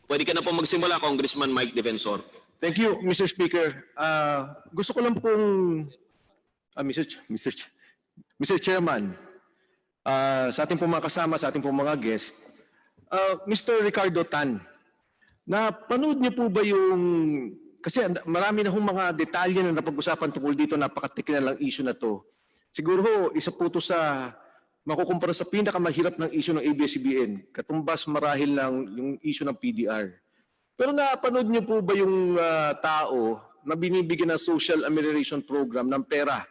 Pwede ka na po magsimula, Congressman Mike Defensor. Thank you, Mr. Speaker. Gusto ko lang pong, Mr. Chairman, sa ating pong mga kasama, sa ating pong mga guest, Mr. Ricardo Tan, napanood niyo po ba yung, kasi marami na hong mga detalye na napag-usapan tungkol dito, napakatikina lang issue na to. Siguro isa po ito sa makukumpara sa pinakamahirap ng issue ng ABS-CBN, katumbas marahil lang yung issue ng PDR. Pero napanood niyo po ba yung tao na binibigyan ng social amelioration program ng pera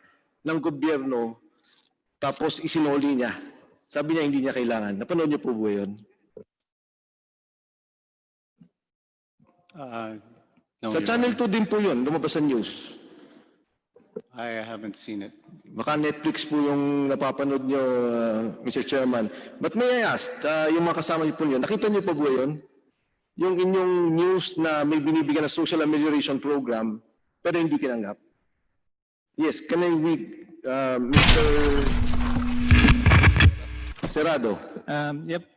ng gobyerno tapos isinoli niya? Sabi niya hindi niya kailangan. Napanood niyo po ba yun? No, Sa Channel 2 din po yun, lumabas sa news. I haven't seen it. Baka Netflix po yung napapanood niyo, Mr. Chairman. But may I ask, yung mga kasama niyo po yun, nakita niyo po ba yun? Yung inyong news na may binibigyan na social amelioration program, pero hindi tinanggap? Yes, can I read, Mr. Serrado?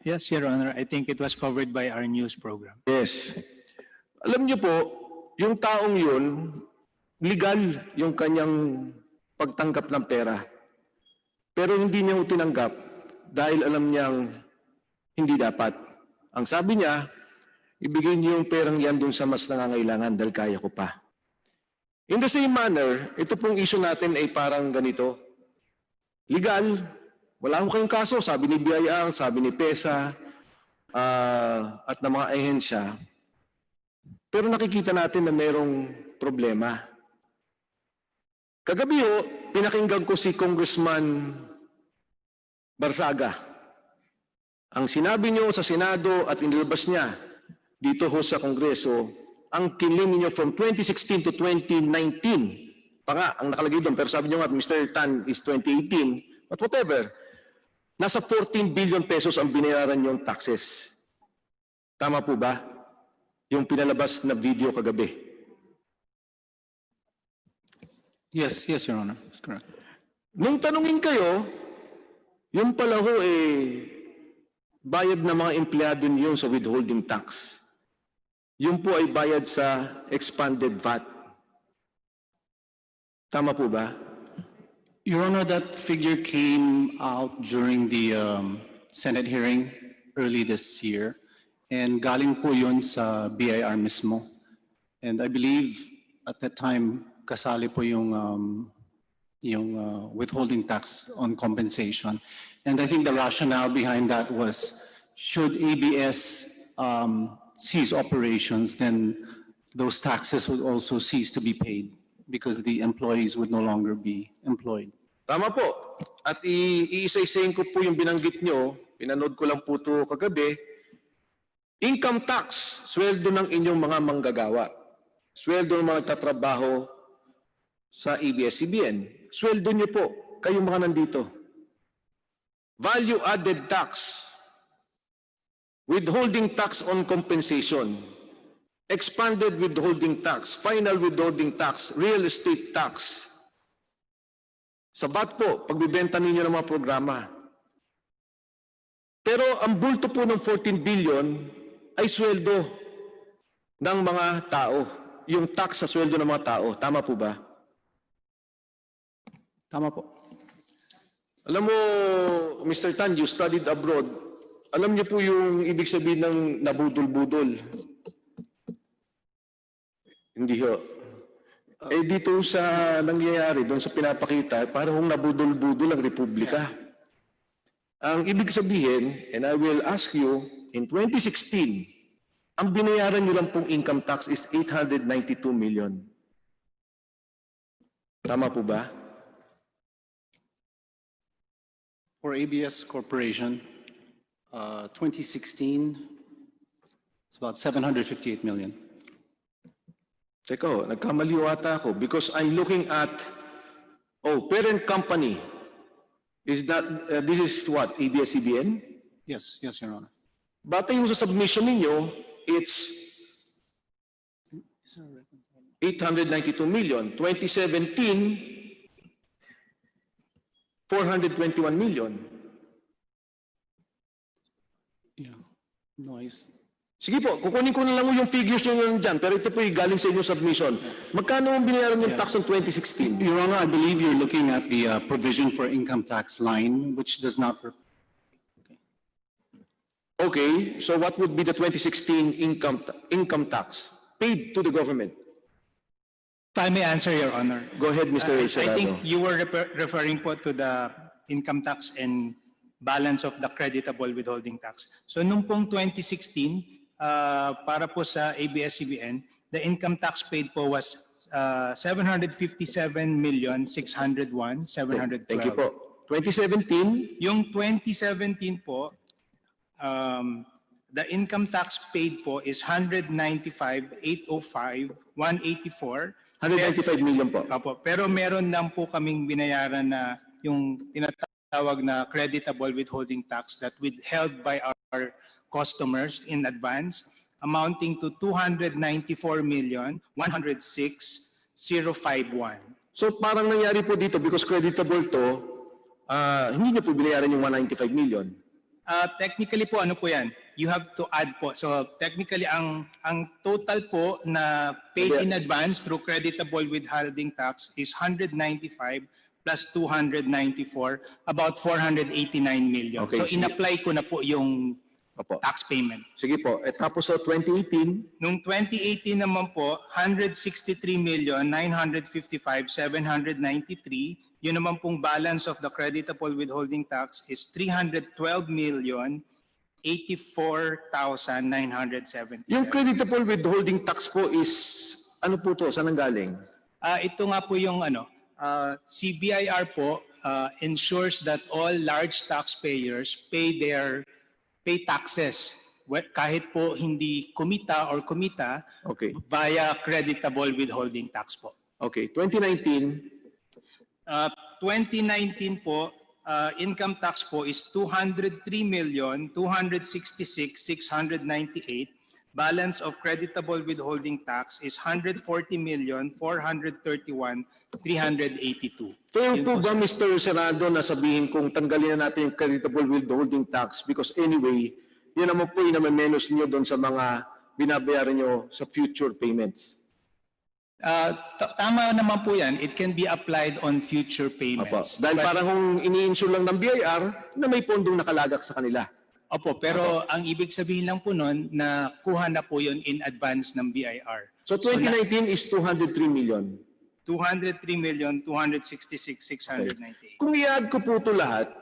Yes, Your Honor. I think it was covered by our news program. Yes. Alam niyo po, yung taong yun, legal yung kanyang pagtanggap ng pera. Pero hindi niya tinanggap dahil alam niyang hindi dapat. Ang sabi niya, ibigay niyo yung perang yan dun sa mas nangangailangan dahil kaya ko pa. In the same manner, ito pong issue natin ay parang ganito. Legal, wala akong kayong kaso, sabi ni BIR, sabi ni PESA, at ng mga ahensya. Pero nakikita natin na mayroong problema. Kagabi ho, pinakinggan ko si Congressman Barsaga. Ang sinabi niyo sa Senado at inilabas niya dito ho sa Kongreso, ang kilim niyo from 2016 to 2019. Pa nga, ang nakalagay doon, pero sabi niyo nga, Mr. Tan is 2018, but whatever. Nasa 14 billion pesos ang binayaran niyong taxes. Tama po ba? Yung pinalabas na video kagabi. Yes, Your Honor. That's correct. Nung tanungin kayo, yung pala ho bayad ng mga empleyado niyo sa withholding tax. Yung po ay bayad sa expanded VAT. Tama po ba? Your Honor, that figure came out during the Senate hearing early this year. And galing po yun sa BIR mismo. And I believe at that time, kasali po yung withholding tax on compensation. And I think the rationale behind that was, should ABS cease operations, then those taxes would also cease to be paid because the employees would no longer be employed. Tama po. At iisa-isayin ko po yung binanggit nyo, pinanood ko lang po ito kagabi, income tax, sweldo ng inyong mga manggagawa. Sweldo ng mga tatrabaho sa ABS-CBN. Sweldo nyo po, kayong mga nandito. Value-added tax, withholding tax on compensation, expanded withholding tax, final withholding tax, real estate tax. Sa VAT po, pagbibenta ninyo ng mga programa. Pero ang bulto po ng 14 billion ay sweldo ng mga tao. Yung tax sa sweldo ng mga tao. Tama po ba? Tama po. Alam mo, Mr. Tan, you studied abroad. Alam niyo po yung ibig sabihin ng nabudol-budol? Hindi ho. Dito sa nangyayari, doon sa pinapakita, parang nabudol-budol ang Republika. Ang ibig sabihin, and I will ask you, in 2016, ang binayaran niyo lang pong income tax is 892 million. Tama po ba? For ABS Corporation, 2016, it's about 758 million. Teka, nagkamali ata ako because I'm looking at, parent company. Is that, this is what, ABS-CBN? Yes, Your Honor. Batay mo sa submission ninyo, it's 892 million. 2017, 421 million. Yeah. Noise. Sige po, kukunin ko na lang yung figures nyo dyan, pero ito po yung galing sa inyong submission. Magkano ang binayaran yung tax ng 2016? Your Honor, I believe you're looking at the provision for income tax line, which does not. Okay, so what would be the 2016 income tax paid to the government? If I may answer, Your Honor. Go ahead, Mr. I Serrano. think you were referring po to the income tax and balance of the creditable withholding tax. So nung pong 2016, para po sa ABS-CBN, the income tax paid po was 757,601,712. Thank you po. 2017, Yung 2017 po, the income tax paid po is 195,805,184. 195 million po. Opo, pero meron lang po kaming binayaran na yung tinatawag na creditable withholding tax that withheld by our customers in advance, amounting to 294,106,051. So parang nangyari po dito because creditable to, hindi niyo po binayaran yung 195 million. Technically po, ano po yan? You have to add po. So technically, ang total po na paid in advance through creditable withholding tax is 195 plus 294, about 489 million. Okay, So in-apply ko na po yung Opo. tax payment. Sige po. At tapos sa 2018, Noong 2018 naman po, 163,955,793. Yun naman pong balance of the creditable withholding tax is 312,084,970. yung creditable withholding tax po is, ano po to? Saan ang galing? Ito nga po yung CBIR po ensures that all large taxpayers pay taxes kahit po hindi kumita or kumita Okay. via creditable withholding tax po. Okay. 2019, 2019 po, income tax po is 203,266,698. Balance of creditable withholding tax is 140,431,382. fair po ba, Mr. Senado, na sabihin kung tanggalin na natin yung creditable withholding tax because anyway, yun naman po yung naman-menos nyo doon sa mga binabayaran nyo sa future payments. Tama naman po yan. It can be applied on future Opo. payments. Dahil But- parang kung ini-insure lang ng BIR na may pondong nakalagak sa kanila. Opo, pero ang ibig sabihin lang po nun na kuha na po yun in advance ng BIR. So 2019 is 203 million. 203,266,698. Kung i-add ko po ito lahat,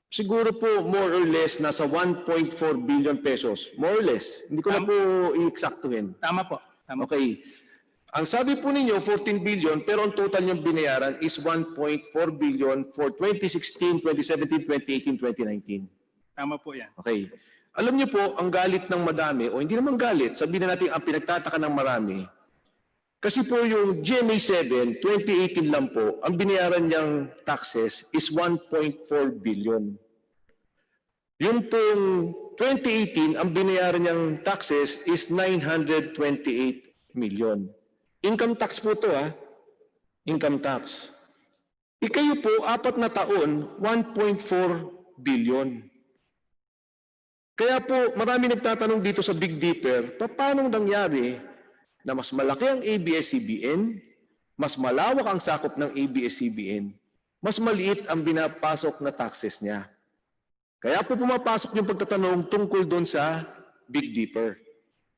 siguro po more or less nasa 1.4 billion pesos. More or less. Hindi ko na po i-eksaktuhin. Tama po. Tama po. Okay. Ang sabi po ninyo, 14 billion, pero ang total niyong binayaran is 1.4 billion for 2016, 2017, 2018, 2019. Tama po yan. Okay. Alam niyo po, ang galit ng madami, o hindi naman galit, sabihin na natin ang pinagtataka ng marami, kasi po yung GMA 7, 2018 lang po, ang binayaran niyang taxes is 1.4 billion. Yung pong 2018, ang binayaran niyang taxes is 928 million. Income tax po ito, income tax. Ikayo po, 4 na taon, 1.4 billion. Kaya po, marami nagtatanong dito sa Big Dipper, paano nangyari na mas malaki ang ABS-CBN, mas malawak ang sakop ng ABS-CBN, mas maliit ang binapasok na taxes niya. Kaya po pumapasok yung pagtatanong tungkol doon sa Big Dipper.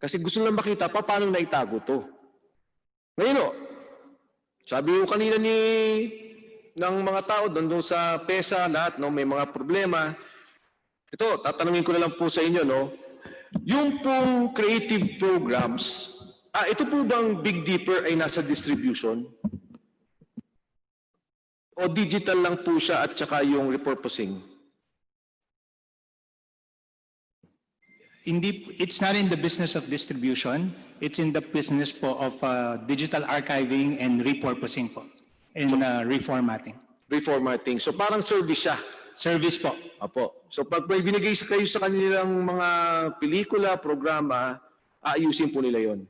Kasi gusto lang makita paano naitago to. Ngayon, sabi ko kanina ng mga tao doon sa PESA, lahat, may mga problema. Ito, tatanungin ko na lang po sa inyo, yung pong creative programs, ito po bang Big Dipper ay nasa distribution? O digital lang po siya at saka yung repurposing? It's not in the business of distribution. It's in the business po of digital archiving and repurposing po. And reformatting. Reformatting. So parang service siya. Service po. Apo. So pag may binigay kayo sa kanilang mga pelikula, programa, aayusin po nila yon.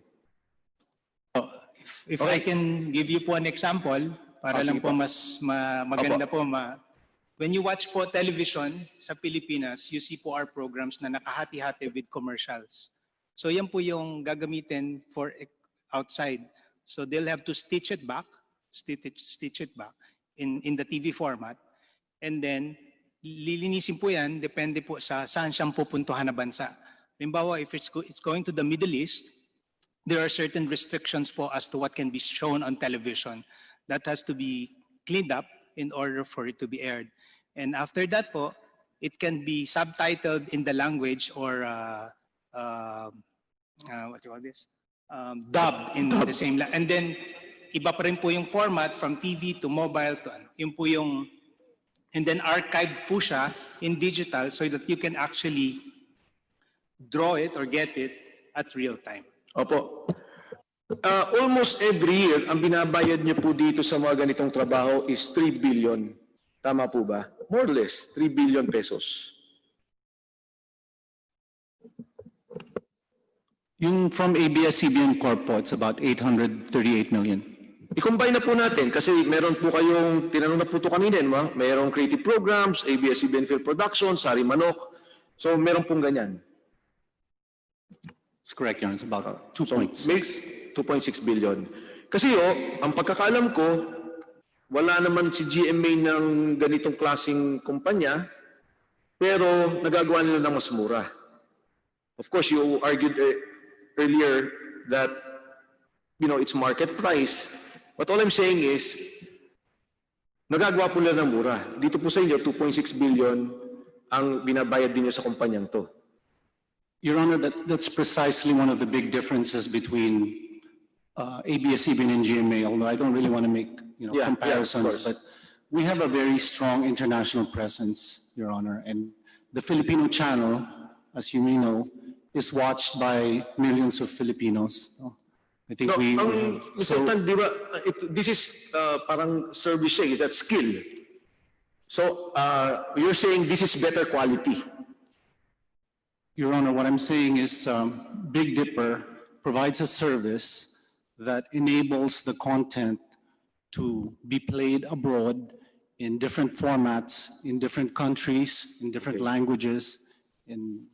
If Okay. I can give you po an example, para lang sige po po. mas maganda po. When you watch po television sa Pilipinas, you see po our programs na nakahati-hati with commercials. So yan po yung gagamitin for outside. So they'll have to stitch it back in the TV format. And then, lilinisin po yan, depende po sa saan siyang pupuntuhan na bansa. Halimbawa, if it's going to the Middle East, there are certain restrictions po as to what can be shown on television. That has to be cleaned up in order for it to be aired. And after that po, it can be subtitled in the language or what do you call this? Dubbed in the same language. And then, iba pa rin po yung format from TV to mobile to ano. Yun po yung, and then archived po siya in digital so that you can actually draw it or get it at real time. Opo. Almost every year, ang binabayad niyo po dito sa mga ganitong trabaho is 3 billion. Tama po ba? More or less, 3 billion pesos. Yung from ABS-CBN Corp po, it's about 838 million. I-combine na po natin kasi meron po kayong, tinanong na po ito kanina, merong creative programs, ABS-CBN Film Production, Sari Manok. So meron pong ganyan. It's correct, Your Honor. It's about 2.6. So, makes 2.6 billion. Kasi ang pagkakaalam ko, wala naman si GMA ng ganitong klaseng kumpanya, pero nagagawa nila ng mas mura. Of course, you argued earlier that, it's market price. But all I'm saying is, nagagawa po nila ng mura. Dito po sa inyo, 2.6 billion ang binabayad din niyo sa kumpanyang to. Your Honor, that's precisely one of the big differences between ABS-CBN and GMA, although I don't really want to make comparisons, but we have a very strong international presence, Your Honor, and the Filipino channel, as you may know, is watched by millions of Filipinos. I think Mr. Tan, di ba, this is parang service siya, that's skill. So you're saying this is better quality? Your Honor, what I'm saying is Big Dipper provides a service that enables the content to be played abroad in different formats, in different countries, in different languages, in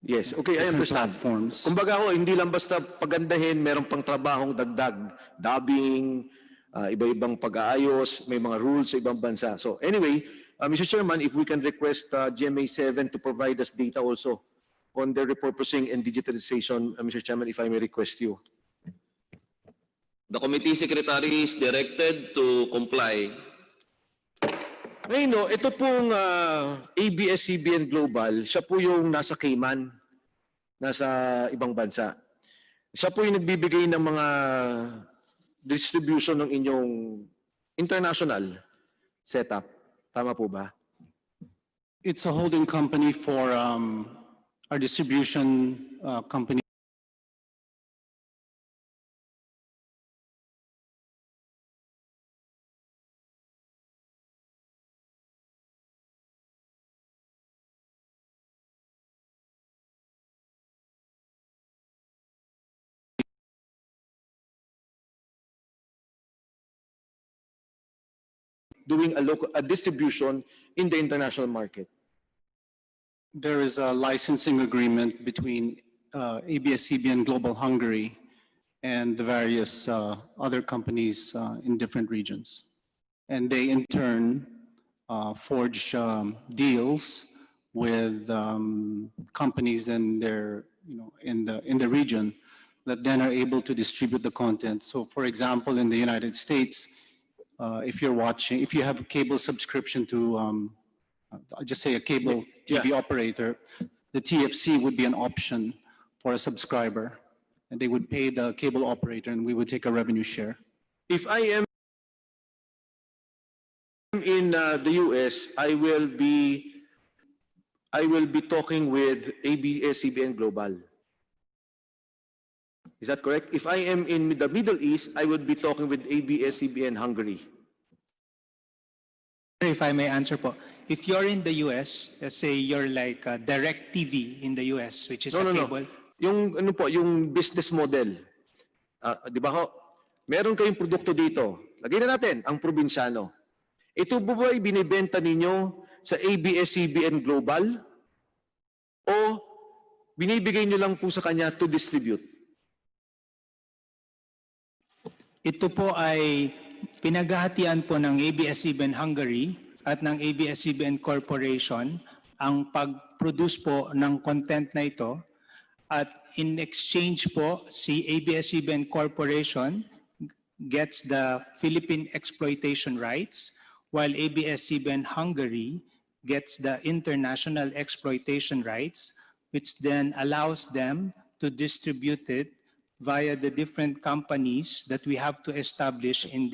Yes, okay, I different understand. platforms. Kumbaga hindi lang basta pagandahin, merong pang trabahong dagdag, dubbing, iba-ibang pag-aayos, may mga rules sa ibang bansa. So anyway, Mr. Chairman, if we can request GMA 7 to provide us data also on their repurposing and digitalization, Mr. Chairman, if I may request you. The committee secretary is directed to comply. Ngayon, ito pong ABS-CBN Global, siya po yung nasa Cayman, nasa ibang bansa. Siya po yung nagbibigay ng mga distribution ng inyong international setup. Tama po ba? It's a holding company for our distribution company. Doing a distribution in the international market. There is a licensing agreement between ABS-CBN Global Hungary and the various other companies in different regions. And they in turn forge deals with companies in their, in the region that then are able to distribute the content. So for example, in the United States, if you have a cable subscription to, I'll just say a cable TV operator, the TFC would be an option for a subscriber, and they would pay the cable operator, and we would take a revenue share. If I am in the US, I will be talking with ABS-CBN Global. Is that correct? If I am in the Middle East, I would be talking with ABS-CBN Hungary. If I may answer po, if you're in the US, let's say you're like Direct TV in the US, which is a cable. Yung business model. Di ba ho? Meron kayong produkto dito. Lagay na natin ang probinsyano. Ito po ba ay binibenta ninyo sa ABS-CBN Global o binibigay nyo lang po sa kanya to distribute? Ito po ay pinaghahatian po ng ABS-CBN Hungary at ng ABS-CBN Corporation ang pag-produce po ng content na ito. At in exchange po, si ABS-CBN Corporation gets the Philippine exploitation rights, while ABS-CBN Hungary gets the international exploitation rights, which then allows them to distribute it via the different companies that we have to establish in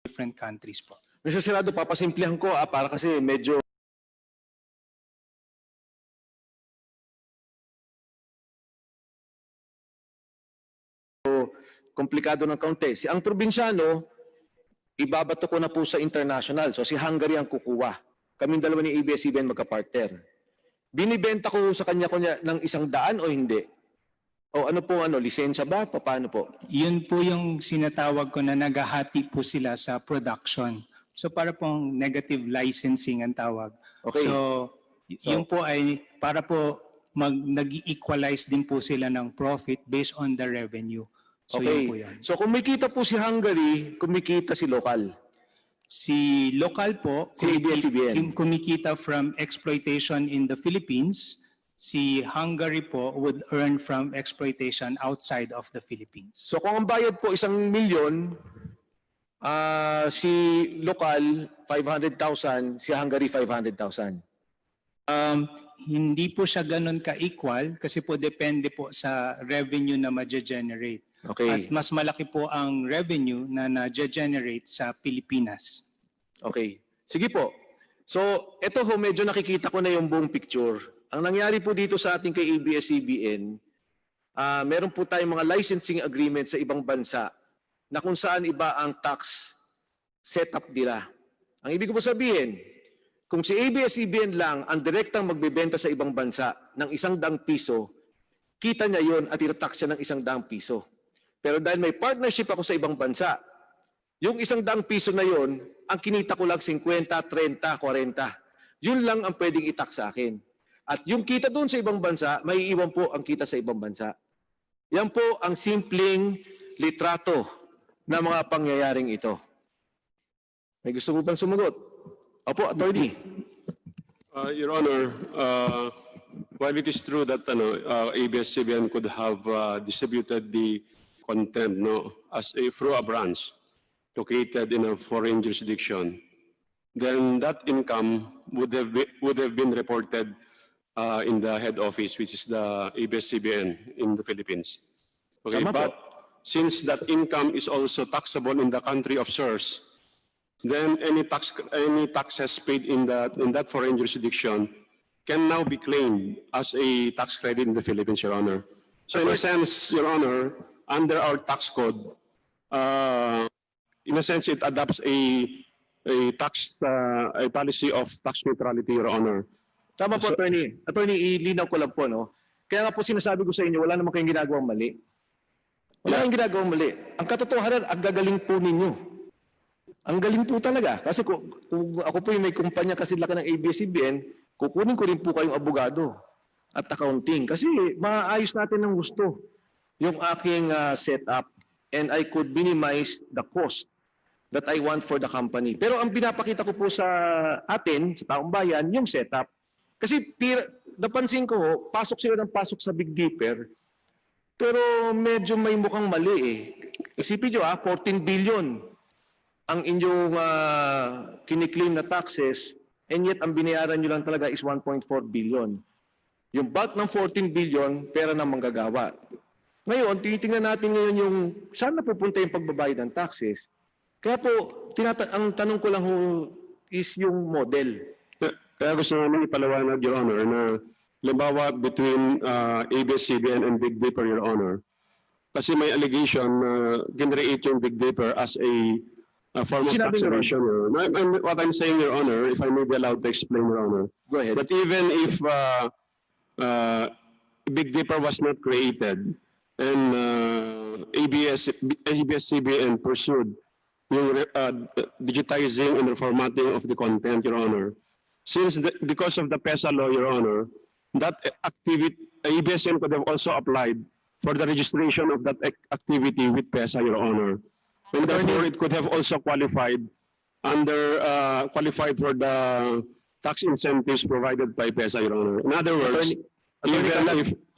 different countries po. Mr. Serrado, papasimplihan ko para kasi medyo komplikado ng kaunti. Ang probinsyano, ibabato ko na po sa international. So si Hungary ang kukuha. Kaming dalawa ni ABS-CBN magka-partner. Binibenta ko sa kanya ng 100 o hindi? O ano po, lisensya ba? Paano po? Yun po yung sinatawag ko na naghahati po sila sa production. So para pong negative licensing ang tawag. Okay. So yun po ay para po nag-equalize din po sila ng profit based on the revenue. So Okay. yun po yan. So kumikita po si Hungary, kumikita si local. Si local po, Si ABS-CBN. kumikita from exploitation in the Philippines. Si Hungary po would earn from exploitation outside of the Philippines. So kung ang bayad po 1 milyon, si local 500,000, si Hungary 500,000. Hindi po siya ganun ka-equal kasi po depende po sa revenue na ma-generate. Okay. At mas malaki po ang revenue na na-generate sa Pilipinas. Okay. Sige po. So, ito ho, medyo nakikita ko na yung buong picture. Ang nangyari po dito sa ating kay ABS-CBN, meron po tayong mga licensing agreement sa ibang bansa na kung saan iba ang tax setup nila. Ang ibig ko po sabihin, kung si ABS-CBN lang ang direktang magbebenta sa ibang bansa ng 100 piso, kita niya yon at itatax siya ng 100 piso. Pero dahil may partnership ako sa ibang bansa, yung 100 piso na yon, ang kinita ko lang 50, 30, 40. Yun lang ang pwedeng itax sa akin. At yung kita doon sa ibang bansa, may iwan po ang kita sa ibang bansa. Yan po ang simpleng litrato na mga pangyayaring ito. May gusto mo bang sumagot? Opo, attorney. Your Honor, while it is true that ABS-CBN could have distributed the content through a branch located in a foreign jurisdiction, then that income would have been reported in the head office, which is the ABS-CBN in the Philippines. Okay, Tama po. but since that income is also taxable in the country of source, then any taxes paid in that foreign jurisdiction can now be claimed as a tax credit in the Philippines, Your Honor. So in a sense, Your Honor, under our tax code, in a sense, it adopts a policy of tax neutrality, Your Honor. Tama po, attorney. Attorney, ilinaw ko lang po, no? Kaya nga po sinasabi ko sa inyo, wala naman kayong ginagawang mali. Wala kayong ginagawang mali. Ang katotohanan, ang gagaling po ninyo. Ang galing po talaga. Kasi kung ako po yung may kumpanya kasi laki ng ABS-CBN, kukunin ko rin po kayong abogado at accounting. Kasi maayos natin ng gusto yung aking setup and I could minimize the cost that I want for the company. Pero ang pinapakita ko po sa atin, sa taong bayan, yung setup. Kasi napansin ko, pasok sila ng pasok sa Big Dipper, pero medyo may mukhang mali eh. Isipin nyo 14 billion ang inyong kiniklaim na taxes, and yet ang binayaran nyo lang talaga is 1.4 billion. Yung bulk ng 14 billion, pera ng manggagawa. Ngayon, tinitingnan natin ngayon yung saan napupunta yung pagbabayad ng taxes. Kaya po, ang tanong ko lang is yung model. Kaya gusto namin ipaliwanag, Your Honor, na limbawa between ABS-CBN and Big Dipper, Your Honor, kasi may allegation na generate yung Big Dipper as a form of tax evasion. What I'm saying, Your Honor, if I may be allowed to explain, Your Honor. Go ahead. But even if Big Dipper was not created and ABS-CBN pursued digitizing and reformatting of the content, Your Honor. Because of the PESA law, Your Honor, that activity, ABS-CBN could have also applied for the registration of that activity with PESA, Your Honor. And therefore, it could have also qualified qualified for the tax incentives provided by PESA, Your Honor. In other words,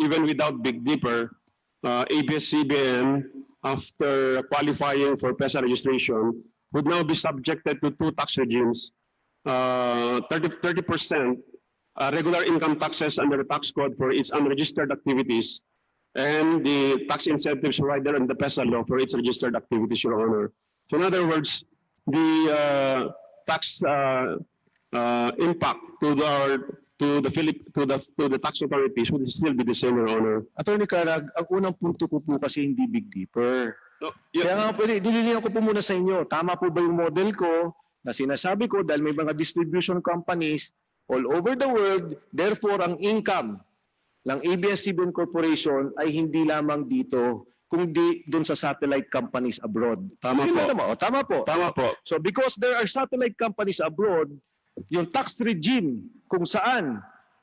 even without Big Dipper, ABS-CBN, after qualifying for PESA registration, would now be subjected to two tax regimes, 30% regular income taxes under the tax code for its unregistered activities, and the tax incentives provided in the PESA law for its registered activities, Your Honor. So in other words, the tax impact to the tax authorities would still be the same, Your Honor. Attorney Carag, ang unang punto ko po kasi hindi Big Dipper. No, Kaya nga pwede, dililihan ko po muna sa inyo, tama po ba yung model ko na sinasabi ko dahil may mga distribution companies all over the world, therefore ang income ng ABS-CBN Corporation ay hindi lamang dito, kundi doon sa satellite companies abroad. Tama po. Tama po. Tama po. So because there are satellite companies abroad, yung tax regime kung saan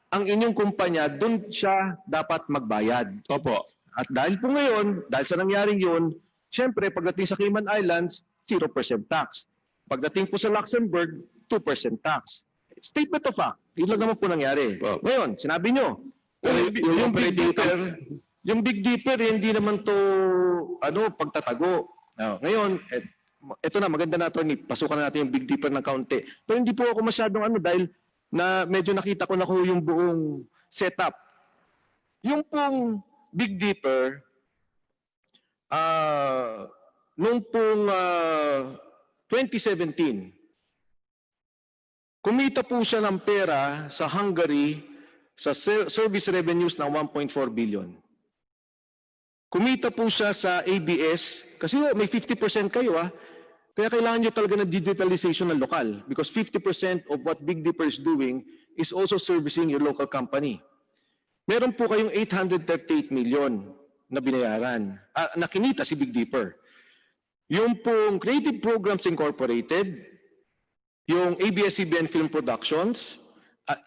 ang inyong kumpanya, doon siya dapat magbayad. Opo. At dahil po ngayon, dahil sa nangyaring yun, siyempre pagdating sa Cayman Islands, 0% tax. Pagdating po sa Luxembourg, 2% tax. Statement of fact, yun lang naman po nangyari. Wow. Ngayon, sinabi nyo, yung Big Dipper, hindi naman to pagtatago. Ngayon, ito na, maganda na ito, pasukan na natin yung Big Dipper ng kaunti. Pero hindi po ako masyadong dahil na medyo nakita ko na ko yung buong setup. Yung pong Big Dipper, nung pong 2017, kumita po siya ng pera sa Hungary sa service revenues ng 1.4 billion. Kumita po siya sa ABS, kasi may 50% kayo kaya kailangan nyo talaga ng digitalization ng lokal because 50% of what Big Dipper is doing is also servicing your local company. Meron po kayong 838 million na binayaran, na kinita si Big Dipper. Yung pong Creative Programs Incorporated, yung ABS-CBN Film Productions,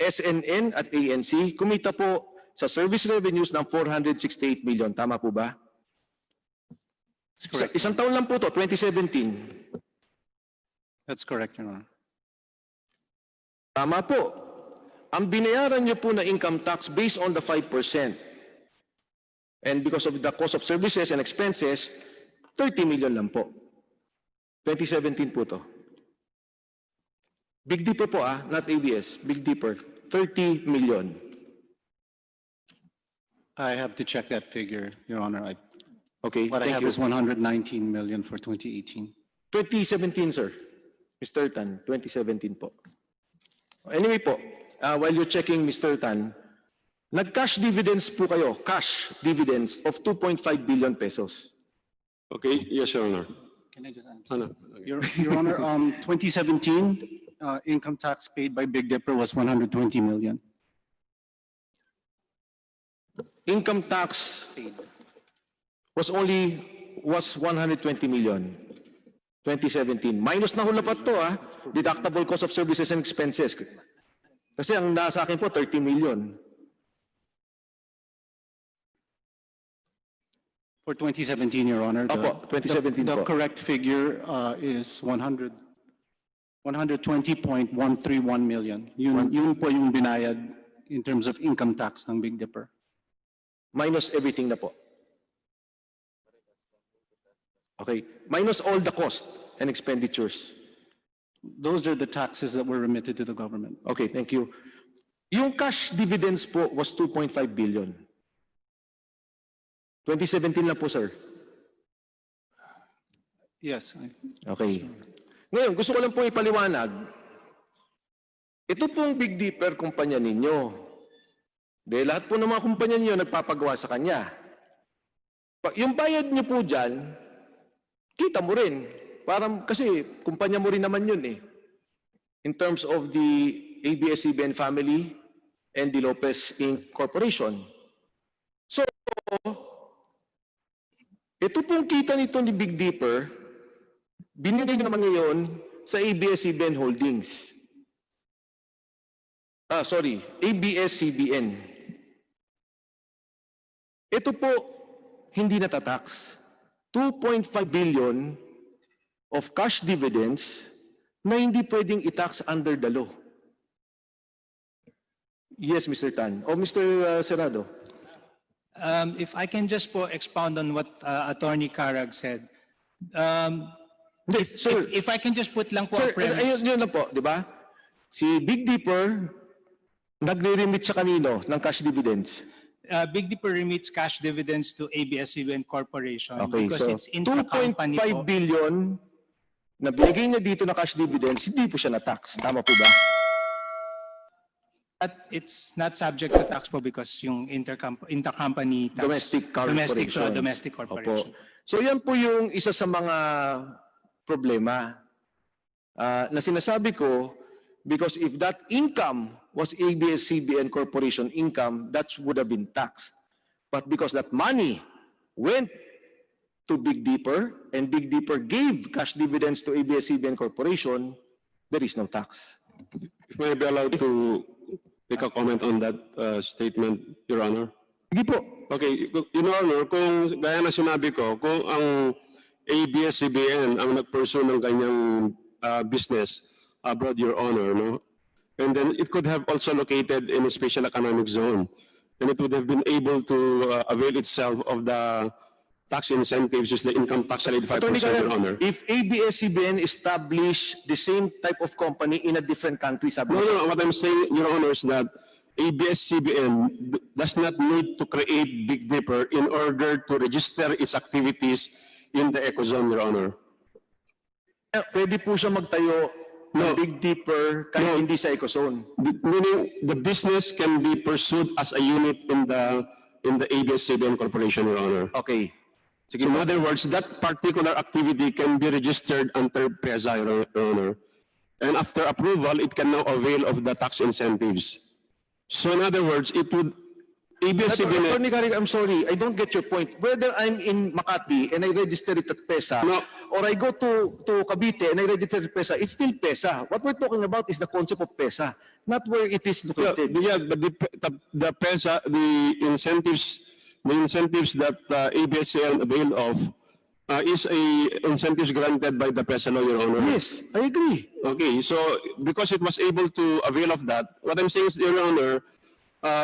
SNN at ANC, kumita po sa service revenues ng 468 million. Tama po ba? Isang taon lang po to, 2017. That's correct, Your Honor. Tama po. Ang binayaran niyo po na income tax based on the 5%. And because of the cost of services and expenses, 30 million lang po. 2017 po to. Big Dipper po not ABS. Big Dipper. 30 million. I have to check that figure, Your Honor. Okay, What I thank have you. is 119 million for 2018. 2017, sir. Mr. Tan, 2017 po. Anyway po, while you're checking, Mr. Tan, nag-cash dividends po kayo, cash dividends of 2.5 billion pesos. Okay, yes, Your Honor. Can I just answer? Ano? Your Honor, 2017, income tax paid by Big Dipper was 120 million. Income tax was 120 million. 2017. Minus na hulapat to deductible cost of services and expenses. Kasi ang nasa akin po 30 million. For 2017, Your Honor, Opo, 2017 the po. correct figure is 120.131 million. Yun po yung binayad in terms of income tax ng Big Dipper. Minus everything na po. Okay. Minus all the cost and expenditures. Those are the taxes that were remitted to the government. Okay, thank you. Yung cash dividends po was 2.5 billion. 2017 lang po, sir. Yes. Okay. Ngayon, gusto ko lang po ipaliwanag. Ito pong Big Dipper kumpanya ninyo. Dahil lahat po ng mga kumpanya ninyo nagpapagawa sa kanya. Yung bayad niyo po dyan, kita mo rin. Parang, kasi kumpanya mo rin naman yun in terms of the ABS-CBN family and the Lopez Inc. Corporation. So, ito pong kita nito ni Big Dipper, binigay nyo naman ngayon sa ABS-CBN Holdings. ABS-CBN. Ito po, hindi natatax. 2.5 billion of cash dividends na hindi pwedeng i-tax under the law. Yes, Mr. Tan. O Mr. Serrado. If I can just po expound on what Attorney Carag said. Sir, If I can just put lang po sir, a premise. ayun yun lang po, di ba? Si Big Dipper, nagre-remit sa kanino ng cash dividends. Big Dipper remits cash dividends to ABS-CBN Corporation Okay, because so it's intra-company 2.5 po. billion na binigay niya dito na cash dividends, hindi po siya na-tax. Tama po ba? But it's not subject to tax po because yung intercompany tax. Domestic corporation. Opo. So yan po yung isa sa mga problema na sinasabi ko, because if that income was ABS-CBN Corporation income, that would have been taxed. But because that money went to Big Dipper and Big Dipper gave cash dividends to ABS-CBN Corporation, there is no tax. If may I be allowed to make a comment on that statement, Your Honor? Hindi po. Okay, Your Honor, kung gaya na sinabi ko, kung ang ABS-CBN ang nag-pursue ng kanyang business abroad, Your Honor, no? And then it could have also located in a special economic zone. And it would have been able to avail itself of the tax incentives, just the income tax rate 5%, Your Honor. If ABS-CBN established the same type of company in a different country, sabi No, what I'm saying, Your Honor, is that ABS-CBN does not need to create Big Dipper in order to register its activities in the ecozone, Your Honor. pwede po siya magtayo ng Big Dipper kahit hindi sa ecozone. Meaning the business can be pursued as a unit in the ABS-CBN Corporation, Your Honor. Okay. In other words, that particular activity can be registered under PESA, Your Honor. And after approval, it can now avail of the tax incentives. So in other words, it would, ABS-CBN... Attorney Carrick, I'm sorry, I don't get your point. Whether I'm in Makati and I register it at PESA, No. or I go to Cavite and I register it at PESA, it's still PESA. What we're talking about is the concept of PESA, not where it is located. Yeah, but the PESA, the incentives that ABS-CBN avail of is incentives granted by the PESA law, Your Honor. Yes, I agree. Okay, so because it was able to avail of that, what I'm saying is, Your Honor,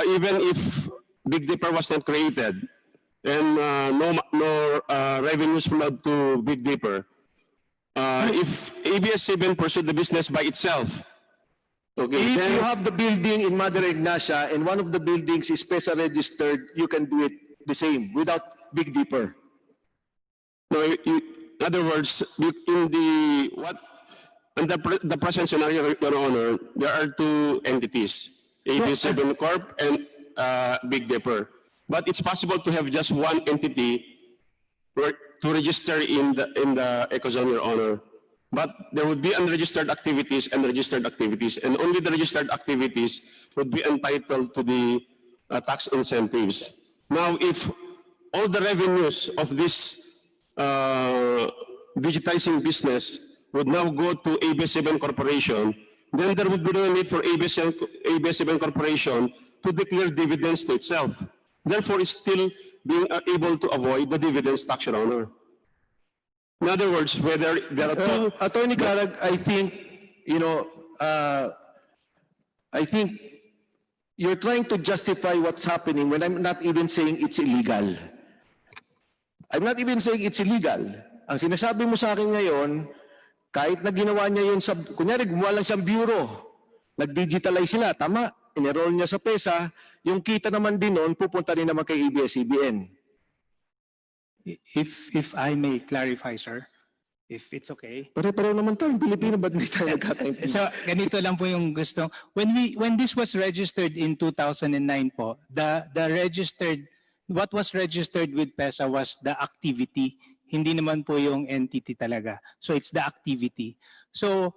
even if Big Dipper was not created and no revenues flowed to Big Dipper, if ABS-CBN pursued the business by itself, okay, If then you have the building in Mother Ignacia and one of the buildings is PESA registered, you can do it the same without Big Dipper. no, in other words, in the present scenario, Your Honor, there are two entities, ABS-CBN Corp and Big Dipper. But it's possible to have just one entity to register in the ecozone, Your Honor. But there would be unregistered activities and registered activities, and only the registered activities would be entitled to the tax incentives. Now, if all the revenues of this digitizing business would now go to ABS-CBN Corporation, then there would be no need for ABS-CBN Corporation to declare dividends to itself. Therefore, it's still being able to avoid the dividends tax, Your Honor. In other words, whether there are two... Attorney Carag, I think, I think you're trying to justify what's happening when I'm not even saying it's illegal. I'm not even saying it's illegal. Ang sinasabi mo sa akin ngayon, kahit na ginawa niya yun sa, kunyari gumawa lang siyang bureau, nag-digitalize sila, tama, in-enroll niya sa PESA, yung kita naman din noon, pupunta rin naman kay ABS-CBN. If I may clarify, sir, if it's okay. Pare-pareho naman tayo, yung Pilipino, ba't hindi tayo nagkakaintindihan? So, ganito lang po yung gusto. When this was registered in 2009 po, what was registered with PESA was the activity, hindi naman po yung entity talaga. So, it's the activity. So,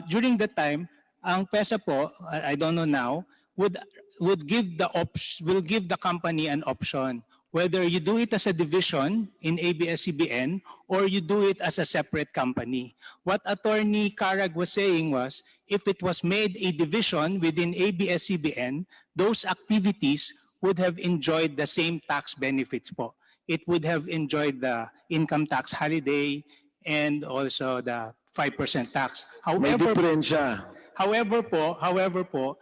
during that time, ang PESA po, I don't know now, will give the company an option whether you do it as a division in ABS-CBN or you do it as a separate company. What Attorney Carag was saying was, if it was made a division within ABS-CBN, those activities would have enjoyed the same tax benefits po. It would have enjoyed the income tax holiday and also the 5% tax. May diferensya. However po,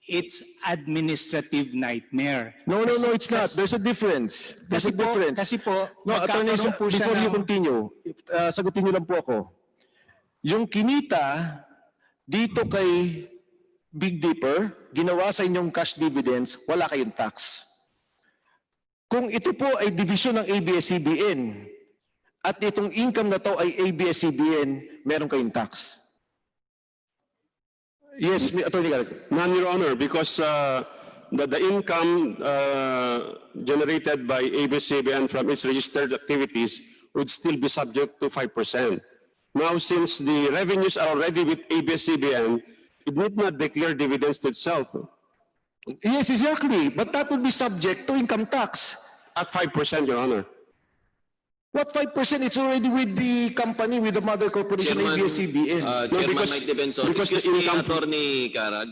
it's administrative nightmare. No, it's not. There's a difference. There's a difference. Kasi po, No, Attorney, magkakaroon po siya before you ng- continue, sagutin niyo lang po ako. Yung kinita dito kay Big Dipper, ginawa sa inyong cash dividends, wala kayong tax. Kung ito po ay division ng ABS-CBN at itong income na to ay ABS-CBN, meron kayong tax. Yes, Attorney Garrett. None, Your Honor, because the income generated by ABS-CBN from its registered activities would still be subject to 5%. Now, since the revenues are already with ABS-CBN, it need not declare dividends to itself Yes, exactly. But that would be subject to income tax. at 5%, Your Honor. What 5%? It's already with the company, with the mother corporation, ABS-CBN. Chairman Mike Defensor, because excuse the me, income- Attorney Carag,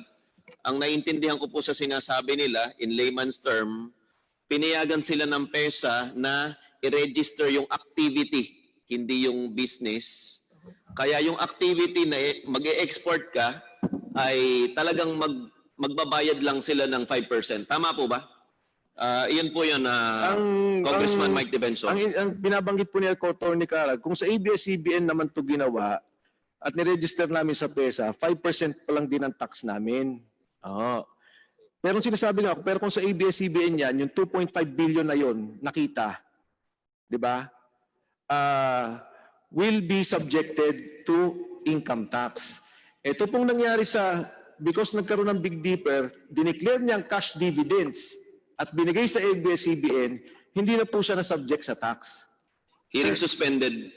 ang naiintindihan ko po sa sinasabi nila, in layman's term, pinayagan sila ng PESA na i-register yung activity, hindi yung business. Kaya yung activity na mag-e-export ka, ay talagang magbabayad lang sila ng 5%. Tama po ba? Iyan po yun, Congressman Mike Defensor. Ang binabanggit po ni Attorney Carag, kung sa ABS-CBN naman to ginawa at niregister namin sa PESA, 5% pa lang din ang tax namin. Oo. Pero sinasabi nga, pero kung sa ABS-CBN yan, yung 2.5 billion na yon nakita, di ba? Will be subjected to income tax. Ito pong nangyari because nagkaroon ng Big Dipper, dineclare niyang cash dividends at binigay sa ABS-CBN, hindi na po siya na subject sa tax. Hearing suspended.